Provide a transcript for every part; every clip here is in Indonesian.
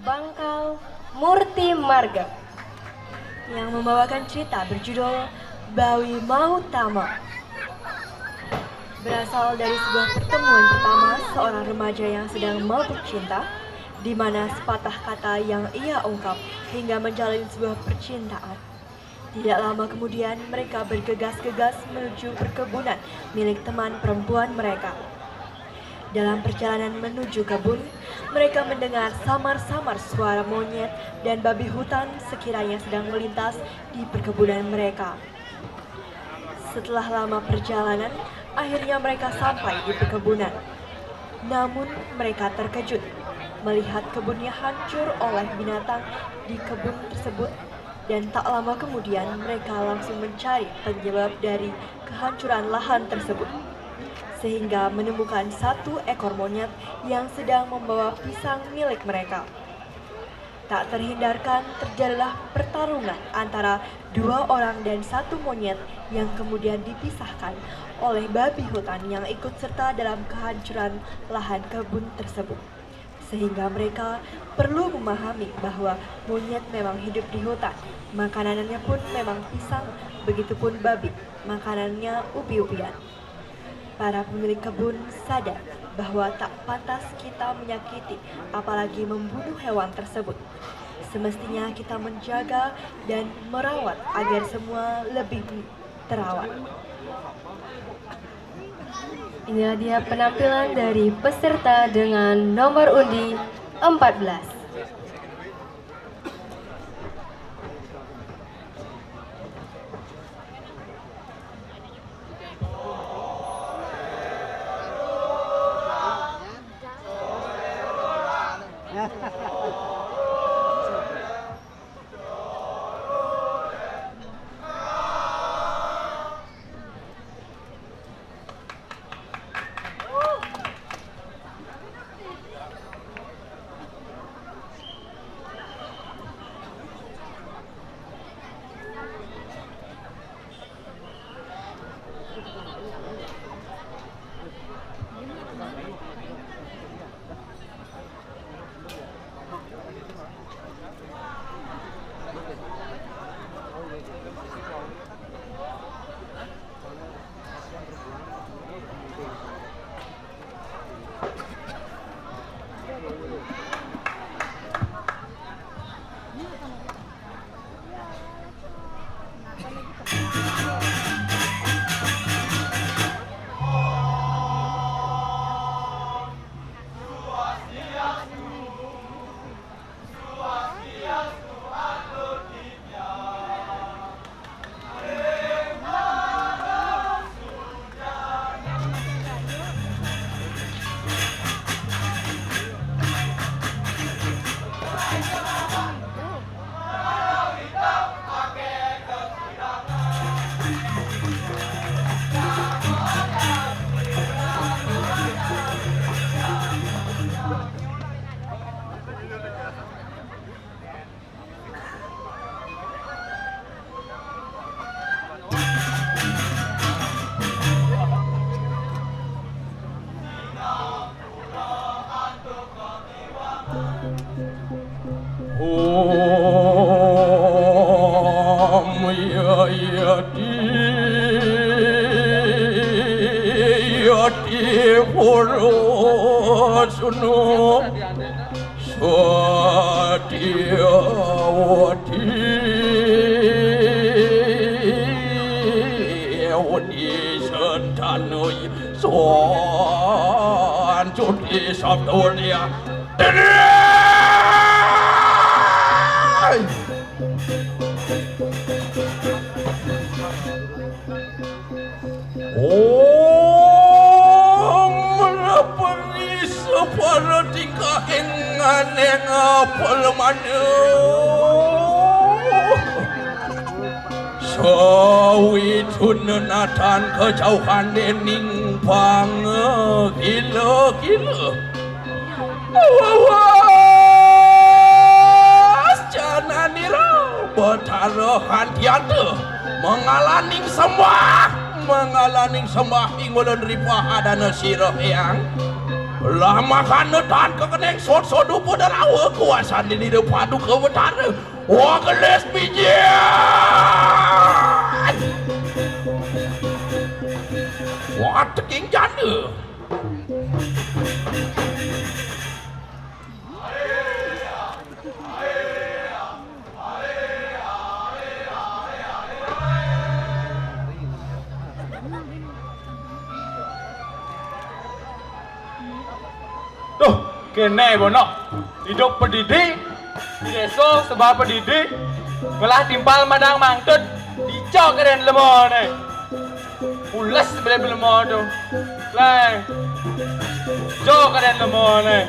Bangkal Murti Marga yang membawakan cerita berjudul Bawi Mautama. Berasal dari sebuah pertemuan pertama seorang remaja yang sedang mabuk cinta, di mana sepatah kata yang ia ungkap hingga menjalin sebuah percintaan. Tidak lama kemudian mereka bergegas-gegas menuju perkebunan milik teman perempuan mereka. Dalam perjalanan menuju kebun, mereka mendengar samar-samar suara monyet dan babi hutan sekiranya sedang melintas di perkebunan mereka. Setelah lama perjalanan, akhirnya mereka sampai di perkebunan. Namun mereka terkejut melihat kebunnya hancur oleh binatang di kebun tersebut, dan tak lama kemudian mereka langsung mencari penyebab dari kehancuran lahan tersebut, sehingga menemukan satu ekor monyet yang sedang membawa pisang milik mereka. Tak terhindarkan terjadilah pertarungan antara dua orang dan satu monyet yang kemudian dipisahkan oleh babi hutan yang ikut serta dalam kehancuran lahan kebun tersebut. Sehingga mereka perlu memahami bahwa monyet memang hidup di hutan, makanannya pun memang pisang, begitupun babi, makanannya ubi-ubian. Para pemilik kebun sadar bahwa tak pantas kita menyakiti apalagi membunuh hewan tersebut. Semestinya kita menjaga dan merawat agar semua lebih terawat. Inilah dia penampilan dari peserta dengan nomor undi 14. Natan kejauhan dening pange gila-gila. Awas jangan nira betarohan tiada mengalaning sembah ingulun ripah adana sirah yang lama kan dan kekeneng sodu pada rawa kuasaan di depan du kebenaran wah keles bijian wah teking janda Tuh, kene bono. Hidup pendidik, desa sebab pendidik, ngelah timpal madang mangtut, dicok keren lemone. Ulas beli lemone tuh. Lai. Cok keren lemone.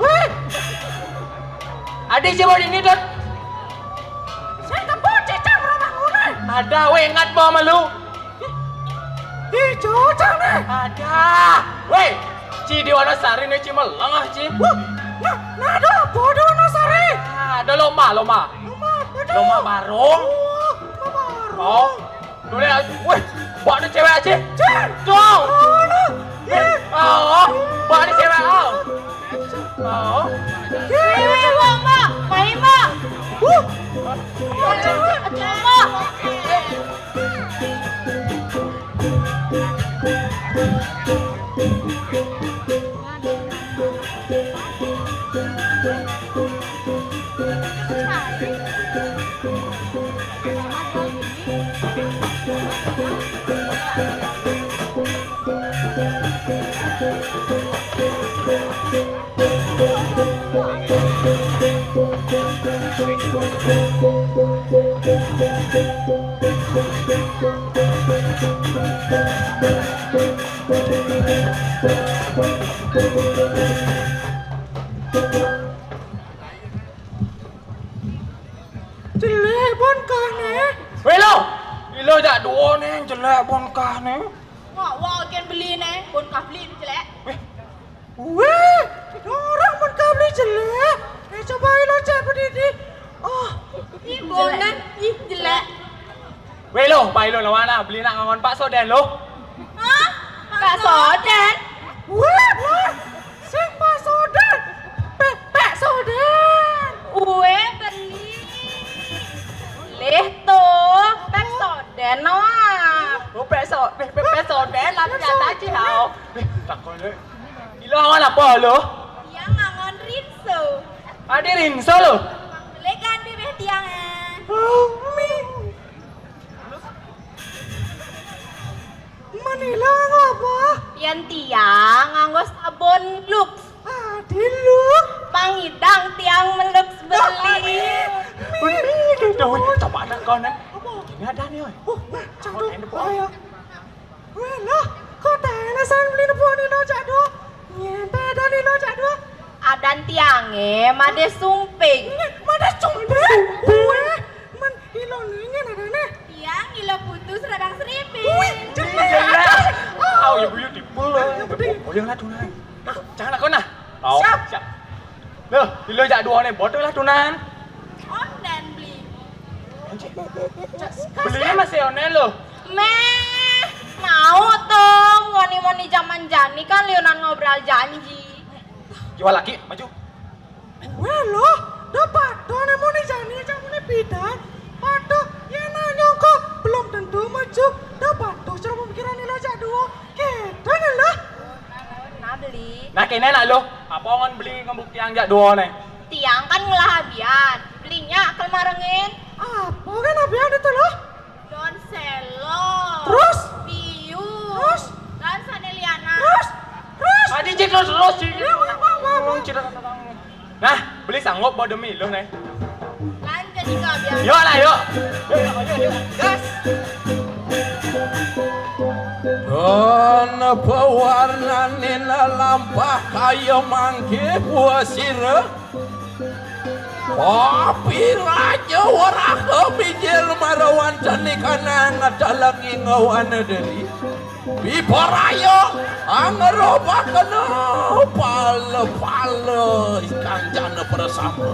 Weh. Adik siapa ini tuh? Saya tempat cecang rumah gue. Ada weh ingat bawa malu. Ih, cocok nih. Ada. Weh, Ci di Wanasari nih Ci melengah Ci. Wah, nah ada bodoh Wanasari. Ada lomba. Lomba barong. Lomba barong. Oh, boleh. Weh, bawa ada cewek aja. Dong. Oh, bawa ada cewek. Oh. Cewek lomba, main mbak. Lomba. Jelek bonkah nih. Weh lo, ilo jak dua nih jelek bonkah nih. Wah, kan beli nih, bon kah beli jelek. Weh, orang bonkah beli jelek. Coba ilo cek pendidik. Oh, Ih, bonan, ih jelek. weh lo, pak ilo lawan lah beli nak ngangon Pak Soden lo. Hah? Pak Soden? Weh, sing Pak Soden. Pak Soden. Ue beli. Leh tuh, Pak Soden wah. Oh, Pak Soden lah ternyata Ci hao. Tak kau le. Ilo ngangon apa lo? Yang ngangon rinso. Adi rinso lo. Lekan bebek tiangnya. Manila ngapa? Yang tiang nganggo sabun Lux. Adi lu. Pangidang tiang melux beli. Ini dong, coba anak kau nih. Ini ada nih, oi. Cakap ini apa ya? Weh lah, kau tanya san beli nepuan ini lo jadu. Nyente ada nih lo jadu. Adan tiangnya made sumping. Mana sumpah? Weh, man ilo nih ada nih. Tiang ilo putus radang seripi. Jelas. Au ya buyut di pulau. Oh yang lah tunan. Jangan lah kau nah. Siap. Loh, ilo jak dua nih, bodoh lah tunan. On dan beli. Belinya masih onen lo. Meh, mau tuh ngoni-ngoni zaman jani kan Leonan ngobrol janji. Jual lagi, maju. Weh lo, dapat tuh nih mau nih jani jangan nih bidan. Aduh, ya nanya kok belum tentu maju. Dapat tuh cara pemikiran ini lo jak dua. Kita nih lah. Nah beli. Nah kene nak lo, apa ngon beli ngebukti yang jak dua nih? Tiang kan ngelahabian. Belinya kelmarengin. Apa kan abian itu lo? Don Selo. Terus? Piu. Terus? Dan Saneliana. Terus? Adi cik terus. Nah, beli sanggup bawa demi lo nih. Kan jadi kehabian. Yuk lah yuk. Gas. dan pewarnanin lampah kaya mangke puasira tapi raja warah kemijil marawan cani kanang adalangi ngawan dari biparaya angarobak kena pala ikan jana bersama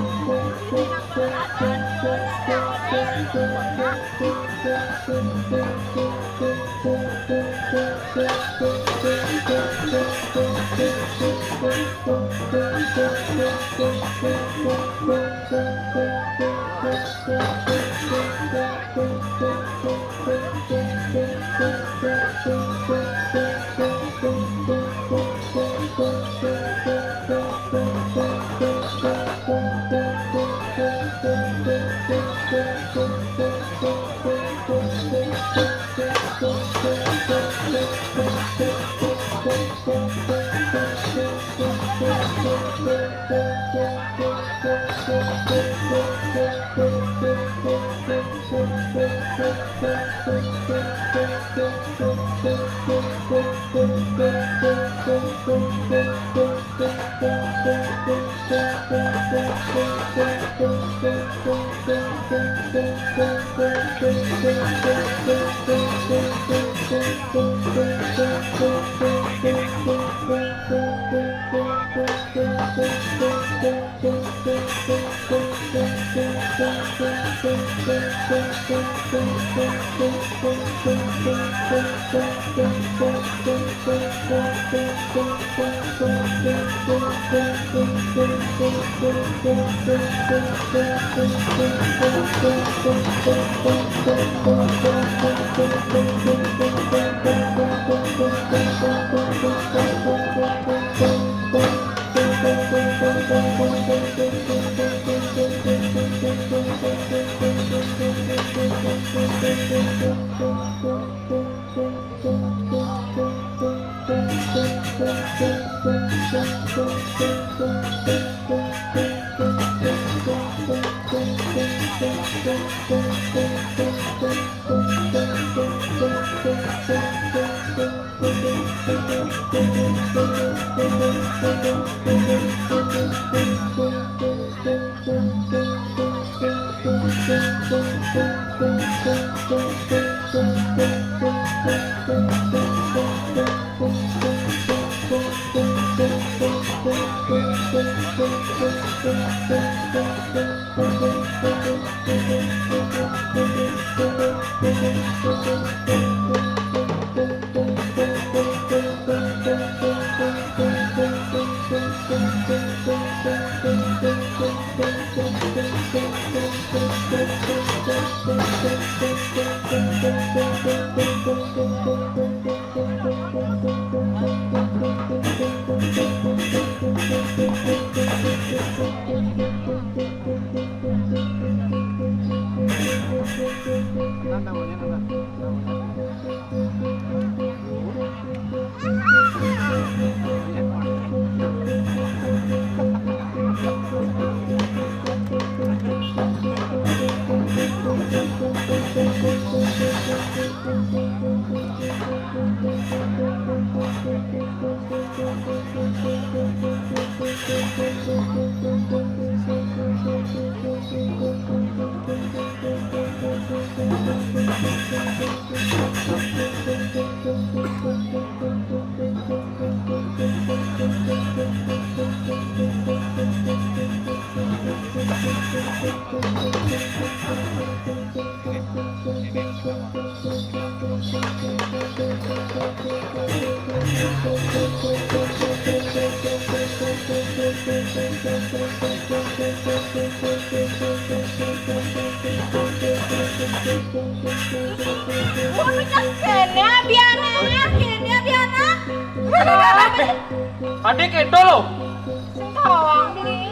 Adik itu lo.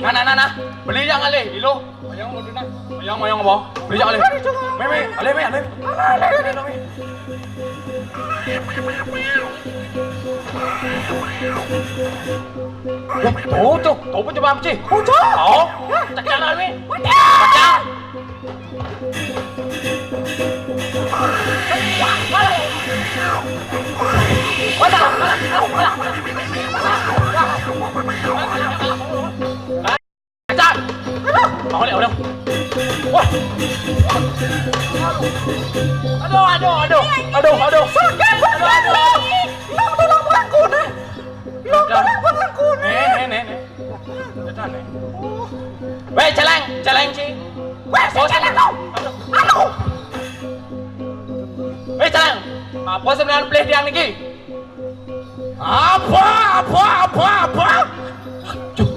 Nah, beli yang ale, ilo. Mayang mau dina. Mayang apa? Beli yang ale. Me, ale. Tuh pun coba apa sih? Oh, cakap lah me. Cakap. Cakap. Mau leh, udah. Wah. Aduh. Sakit. Aduh. Tolong aku nih. Tolong aku nih. Nih. Cakap nih. Weh, celeng sih. Weh, celeng kau. Aduh. Weh, celeng. Apa sebenarnya play dia lagi? Apa? Aduh.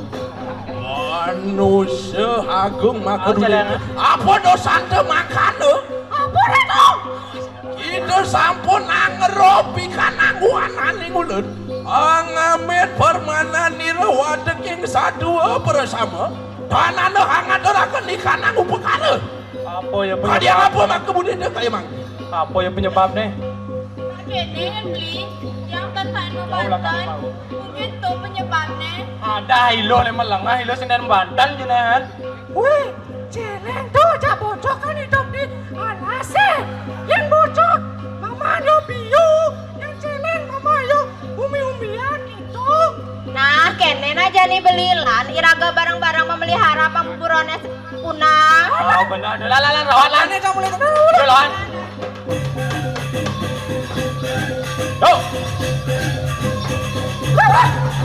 Manusia agung makan duit. Apa dosa ente makan tuh? Apa itu? Kita sampun angeropi kanangguan aning ulen. Angamet permana nirawa deking sadua bersama. Tanana hangat orakan di kananggu pekara. Apa ya Kalian penyebab? apa mak kemudian dia kayak mang? Apa ya penyebabnya? Kene beli yang tantan Banten. Mungkin itu penyebabnya. Ada hilo le melengah hilo senden Banten jenengan. Wih, celeng tuh aja bocok kan hidup di alase. Yang bocok mama yo biu, yang celeng mama yo umi-umian itu. Nah, kenen aja nih belilan iraga barang-barang memelihara pamburonnya punah. Oh benar. Lah rawat lah. Ini kamu lihat Yo lawan. Yo.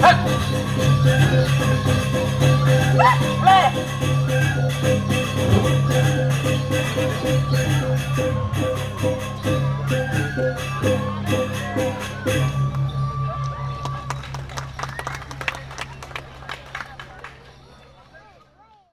Heh.